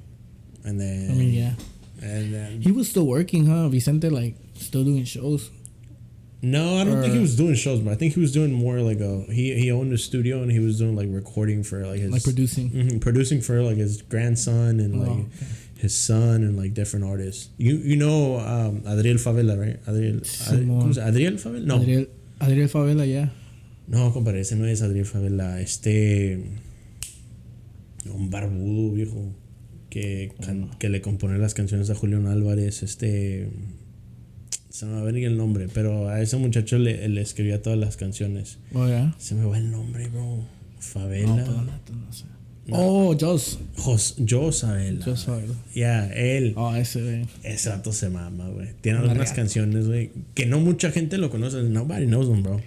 And then... I mean, yeah. And then... He was still working, huh? Vicente, like, still doing shows? No, I don't think he was doing shows, but I think he was doing more like a... He owned a studio and he was doing, like, recording for, like, his... Like, producing? Mm-hmm, producing for, like, his grandson and, like, his son and, like, different artists. You know Adriel Favela, right? Adriel Favela? No. Adriel Favela, yeah. No, compadre, ese no es Adriel Favela. Un barbudo, viejo, que le compone las canciones a Julián Álvarez. Se me va a venir el nombre, pero a ese muchacho le escribía todas las canciones. Oh, yeah. Se me va el nombre, bro. Favela. No sé. No. Oh, Jos Favela. Jos Favela. Yeah, él. Oh, ese vato se mama, güey. Tiene algunas canciones, güey, que no mucha gente lo conoce. Nobody knows them, bro.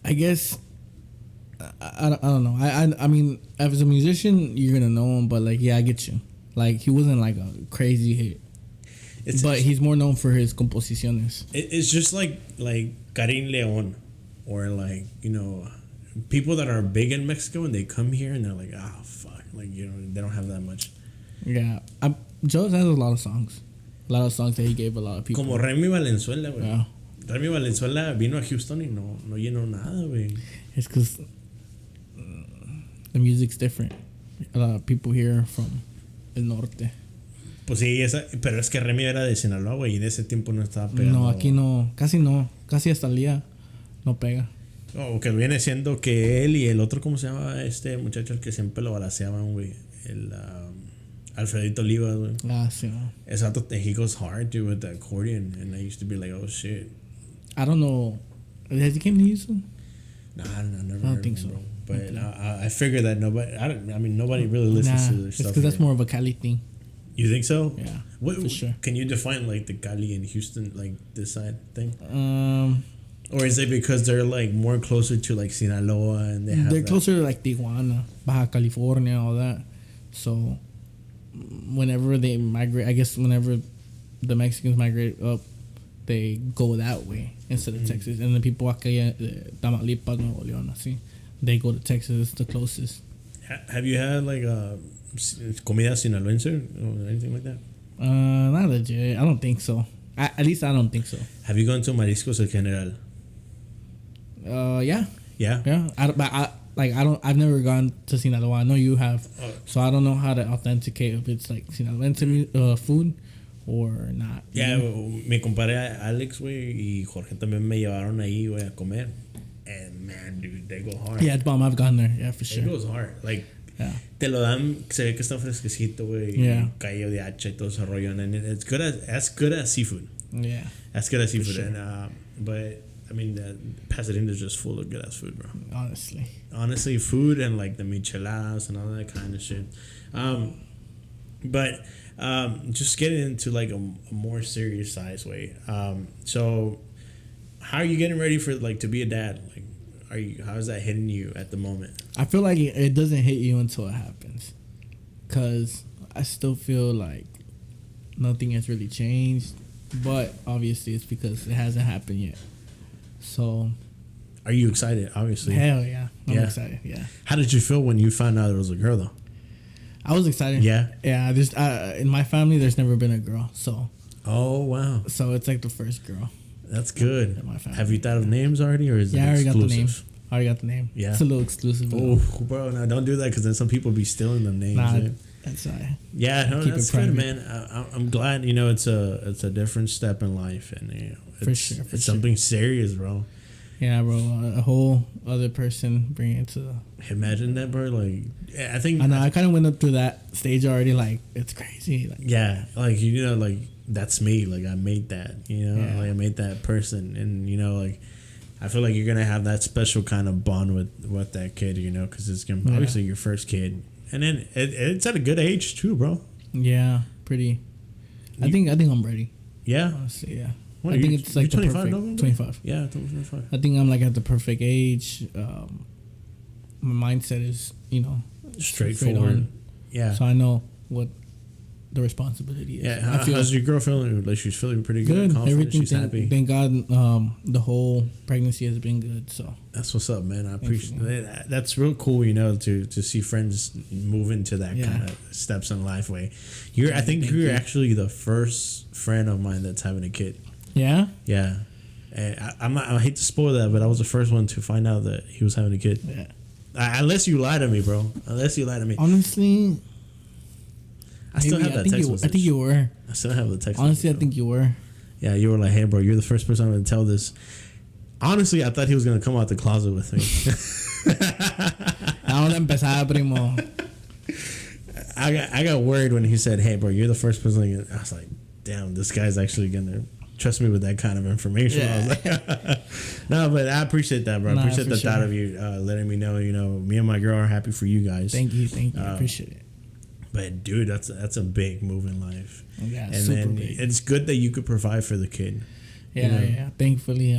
I guess I don't know. I mean, as a musician, you're gonna know him, but like, yeah, I get you. Like, he wasn't like a crazy hit, but he's more known for his composiciones. It's just like Karim Leon, or like, you know, people that are big in Mexico and they come here and they're like, oh fuck, like, you know, they don't have that much. Yeah, Joe has a lot of songs that he gave a lot of people. Como Remy Valenzuela, güey. Yeah. Remy Valenzuela vino a Houston y no llenó nada, güey. It's because the music's different. A lot of people here from el norte. Pues sí, pero es que Remy era de Sinaloa, güey, y en ese tiempo no estaba pegando. No, aquí no, casi hasta el día no pega. O que viene siendo que él y el otro, ¿cómo se llama este muchacho? El que siempre lo balaceaban, güey. El Alfredito Olivas, güey. Ah, sí. Ese vato, he goes hard, dude, with the accordion. And I used to be like, oh, shit. I don't know. Has he came to Houston? Nah, I never I don't think so. Bro. But okay. I figure that nobody really listens to their stuff. It's because that's more of a Cali thing. You think so? Yeah, for sure. Can you define like the Cali and Houston, like this side thing? Or is it because they're like more closer to like Sinaloa and they're closer to like Tijuana, Baja California, all that. So whenever they migrate, I guess whenever the Mexicans migrate up, they go that way instead of Texas. And the people aquí, Tamaulipas, Nuevo León, así, they go to Texas. It's the closest. Have you had like comida sinaloense or anything like that? Not legit. I don't think so. At least I don't think so. Have you gone to Mariscos El General? Yeah. Yeah. I've never gone to Sinaloa. I know you have, so I don't know how to authenticate if it's like Sinaloense food or not. Yeah, mi compadre Alex, güey, y Jorge también me llevaron ahí, güey, a comer. And man, dude, they go hard. Yeah, it's bomb. I've gone there. Yeah, for sure. It goes hard. Like, yeah. Te lo dan, se ve que está fresquecito, güey. Yeah. Callo de hacha y todo ese rollo. And it's good as seafood. Yeah. That's good as seafood. Sure. And, but, I mean, Pasadena's just full of good ass food, bro. Honestly, food and like the micheladas and all that kind of shit. But just getting into like a more serious size way. So how are you getting ready for like to be a dad? Like, how is that hitting you at the moment? I feel like it doesn't hit you until it happens, cause I still feel like nothing has really changed, but obviously it's because it hasn't happened yet. So, are you excited? Obviously, hell yeah, I'm excited. Yeah. How did you feel when you found out it was a girl, though? I was excited. Yeah. Yeah. Just in my family, there's never been a girl, so. Oh wow. So it's like the first girl. That's good. In my family. Have you thought of names already, or is it I exclusive? already got the name. Yeah. It's a little exclusive. Oh, bro, now don't do that because then some people be stealing them names. Nah, right? that's right. Yeah, no, that's good, man. I'm glad. It's a different step in life, and it's for sure. something serious, bro. Yeah, bro. A whole other person bring it to. Imagine that, bro. Like, I think I know. I kind of went up through that stage already. Like, it's crazy. Like, yeah, like like that's me. Like I made that. Yeah. Like I made that person, and like I feel like you're gonna have that special kind of bond with that kid. Because it's gonna obviously your first kid, and then it's at a good age too, bro. Yeah, pretty. I think I'm ready. Yeah. Honestly, yeah. What, I think it's like the 25, perfect November? 25. Yeah, 25. I think I'm like at the perfect age. My mindset is, Straightforward. Yeah. So I know what the responsibility is. Yeah. I feel How's your girl feeling? Like she's feeling pretty good. Confident. Everything. She's happy. Thank God. The whole pregnancy has been good. So that's what's up, man. I appreciate that. That's real cool. To see friends move into that kind of steps in life. Way. I think you're actually the first friend of mine that's having a kid. Yeah. Yeah. And I hate to spoil that, but I was the first one to find out that he was having a kid. Yeah. Unless you lie to me, bro. Unless you lie to me. Honestly, I still have that text message. I think you were. I still have the text Honestly, message, I think you were. Yeah, you were like, hey, bro, you're the first person I'm going to tell this. Honestly, I thought he was going to come out the closet with me. Ahora empezar, primo. I got worried when he said, hey, bro, you're the first person. I was like, damn, this guy's actually going to trust me with that kind of information. Yeah. I was like, no, but I appreciate that, bro. I appreciate the thought of you letting me know, me and my girl are happy for you guys. Thank you. I appreciate it. But dude, that's a big move in life. Yeah, and super then big. It's good that you could provide for the kid. Yeah. Thankfully,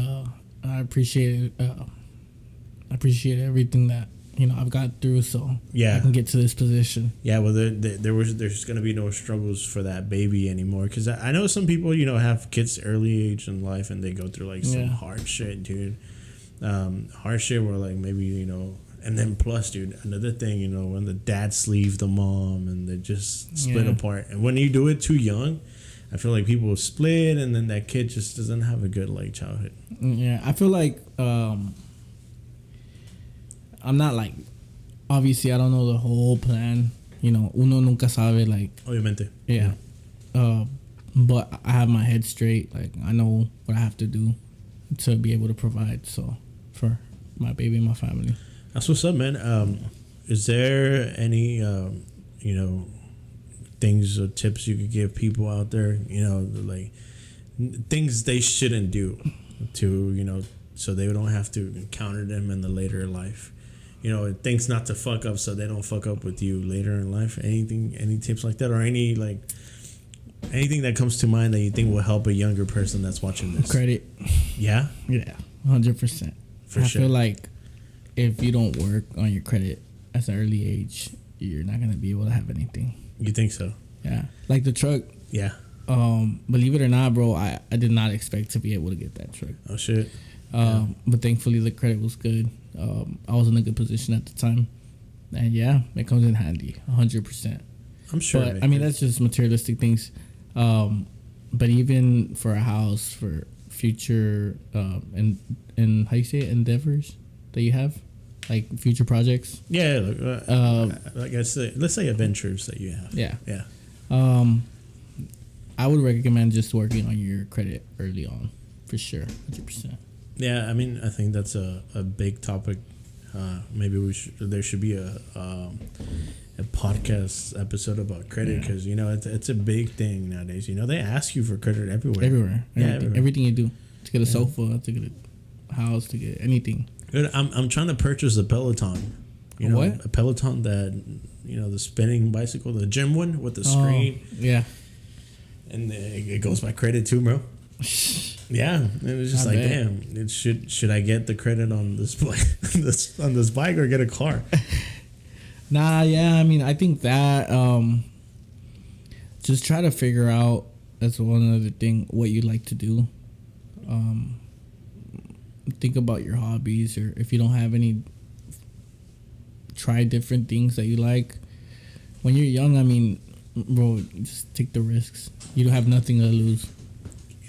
I appreciate it. I appreciate everything that I've got through, so I can get to this position. Yeah, well, there's going to be no struggles for that baby anymore. Because I know some people, have kids early age in life and they go through like some hard shit, dude. Hard shit where like maybe and then plus, dude, another thing, when the dads leave the mom and they just split apart, and when you do it too young, I feel like people split, and then that kid just doesn't have a good like childhood. Yeah, I feel like I'm not like, obviously I don't know the whole plan. Uno nunca sabe, like. Obviamente. Yeah. But I have my head straight. Like I know what I have to do to be able to provide for my baby and my family. That's what's up, man. Is there any things or tips you could give people out there? Like things they shouldn't do to so they don't have to encounter them in the later life. Things not to fuck up so they don't fuck up with you later in life. Any tips like that, or anything that comes to mind that you think will help a younger person that's watching this? Credit. Yeah? Yeah, 100%. I feel like if you don't work on your credit at an early age, you're not gonna be able to have anything. You think so? Yeah, like the truck. Yeah. Believe it or not, bro, I did not expect to be able to get that truck. Oh shit. But thankfully the credit was good. I was in a good position at the time, and it comes in handy, 100%. I'm sure. But I mean, that's just materialistic things. But even for a house, for future and how you say it, endeavors that you have, like future projects. Yeah, like let's say adventures that you have. Yeah. Yeah. I would recommend just working on your credit early on, for sure, 100%. Yeah, I mean, I think that's a big topic. Maybe there should be a podcast episode about credit, because it's a big thing nowadays. They ask you for credit everywhere. Everywhere. Everywhere. Everything you do, to get a sofa, to get a house, to get anything. I'm trying to purchase a Peloton. What? A Peloton that the spinning bicycle, the gym one with the screen. Yeah. And it goes by credit too, bro. Yeah, and it's just like, damn. Should I get the credit on this on this bike or get a car? Nah, yeah. I mean, I think that just try to figure out, that's one other thing, what you like to do. Think about your hobbies, or if you don't have any, try different things that you like. When you're young, I mean, bro, just take the risks. You don't have nothing to lose.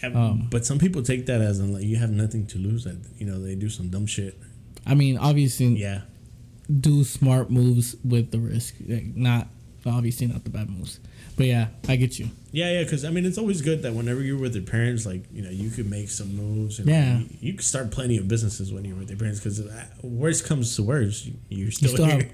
Yeah, but some people take that as like you have nothing to lose. That they do some dumb shit. I mean, obviously, yeah, do smart moves with the risk, like not Obviously not the bad moves. But yeah, I get you. Yeah, because I mean, it's always good that whenever you're with your parents, like, you know, you could make some moves. And Yeah. you could start plenty of businesses when you're with your parents. Because worst comes to worst, you're You still still here.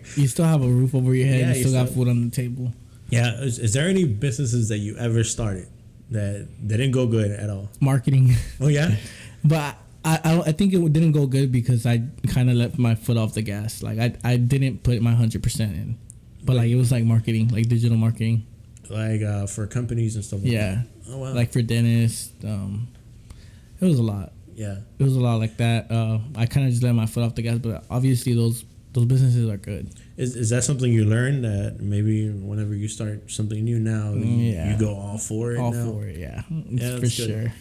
have a roof over your head. Yeah, you still got food on the table. Yeah, is there any businesses that you ever started that didn't go good at all? Marketing. Oh yeah, But I think it didn't go good because I kind of let my foot off the gas. Like I didn't put my 100% in. But like it was like marketing, like digital marketing. like for companies and stuff. Like Yeah. that. Oh wow. Like for dentists. It was a lot. Yeah. It was a lot like that. I kind of just let my foot off the gas, but obviously those businesses are good. Is that something you learned that maybe whenever you start something new now, you go all for it? All now? for it, yeah. Yeah, For that's sure.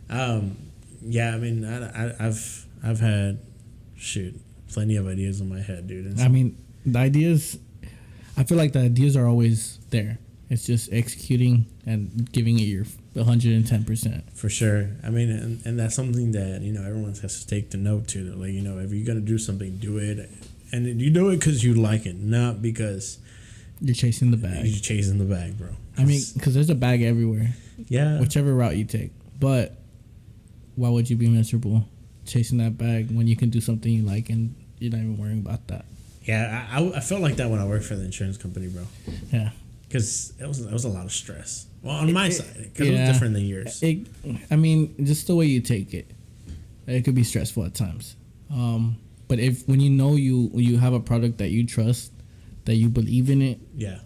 good. Yeah, I mean, I've had plenty of ideas in my head, dude. And I mean, the ideas. I feel like the ideas are always there. It's just executing and giving it your 110%. for sure. I mean, and that's something that, you know, everyone has to take the note to. Like, you know, if you're gonna do something, do it, and you do it because you like it, not because You're chasing the bag. you're chasing the bag, bro. I mean, because there's a bag everywhere, Yeah, whichever route you take. But why would you be miserable chasing that bag when you can do something you like and you're not even worrying about that? yeah. I felt like that when I worked for the insurance company, bro. Yeah. Because it was a lot of stress. Well, on my side, because it was different than yours. I mean, just the way you take it, it could be stressful at times. But when you know you have a product that you trust, that you believe in it, Yeah,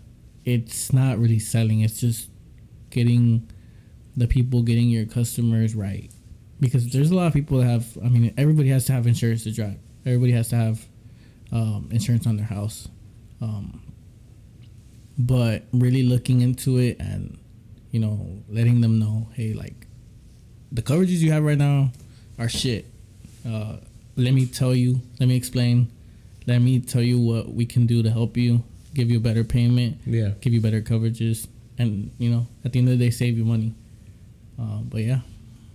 it's not really selling. It's just getting your customers right. Because there's a lot of people that have. I mean, everybody has to have insurance to drive. Everybody has to have insurance on their house. But really looking into it and, you know, letting them know, hey, like, the coverages you have right now are shit. Let me explain. Let me tell you what we can do to help you, give you a better payment, yeah. give you better coverages, and, you know, at the end of the day, save you money. But yeah.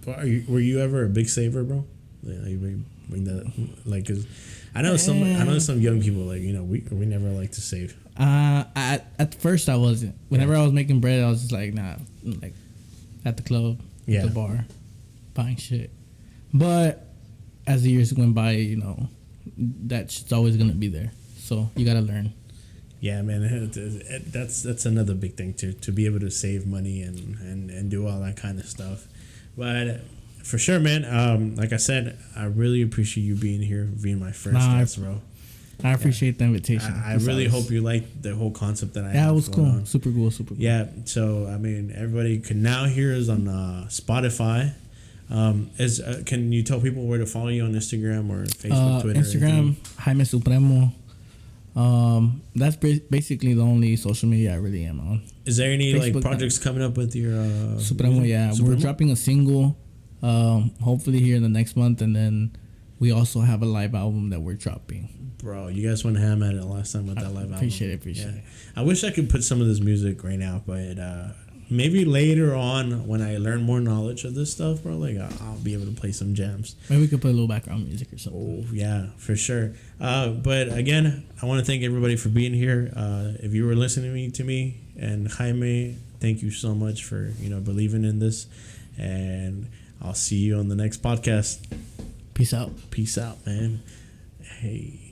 Were you ever a big saver, bro? Like, you bring that, like, 'cause I know some young people, like, you know, we never like to save. At first I wasn't. Whenever I was making bread, I was just like, nah, like at the club, at the bar, buying shit. But as the years went by, you know, that shit's always gonna be there. So you gotta learn. Yeah, man, that's another big thing to be able to save money and do all that kind of stuff. But for sure, man. Like I said, I really appreciate you being here, being my first guest, bro. I appreciate the invitation. I really hope you like the whole concept that I have. Yeah, it was cool. On. Super cool. Yeah, so I mean, everybody can now hear us on Spotify. Can you tell people where to follow you on Instagram or Facebook, Twitter? Instagram, Jaimesupremo. That's basically the only social media I really am on. Is there any Facebook, like projects coming up with your Supremo? Yeah, Supremo? We're dropping a single, hopefully here in the next month, and then we also have a live album that we're dropping. Bro, you guys went ham at it last time with that live album. Appreciate it. I wish I could put some of this music right now, but maybe later on when I learn more knowledge of this stuff, bro, like I'll be able to play some jams. Maybe we could put a little background music or something. Oh yeah, for sure. But again, I want to thank everybody for being here. If you were listening to me and Jaime, thank you so much for believing in this, and I'll see you on the next podcast. Peace out. Peace out, man. Hey.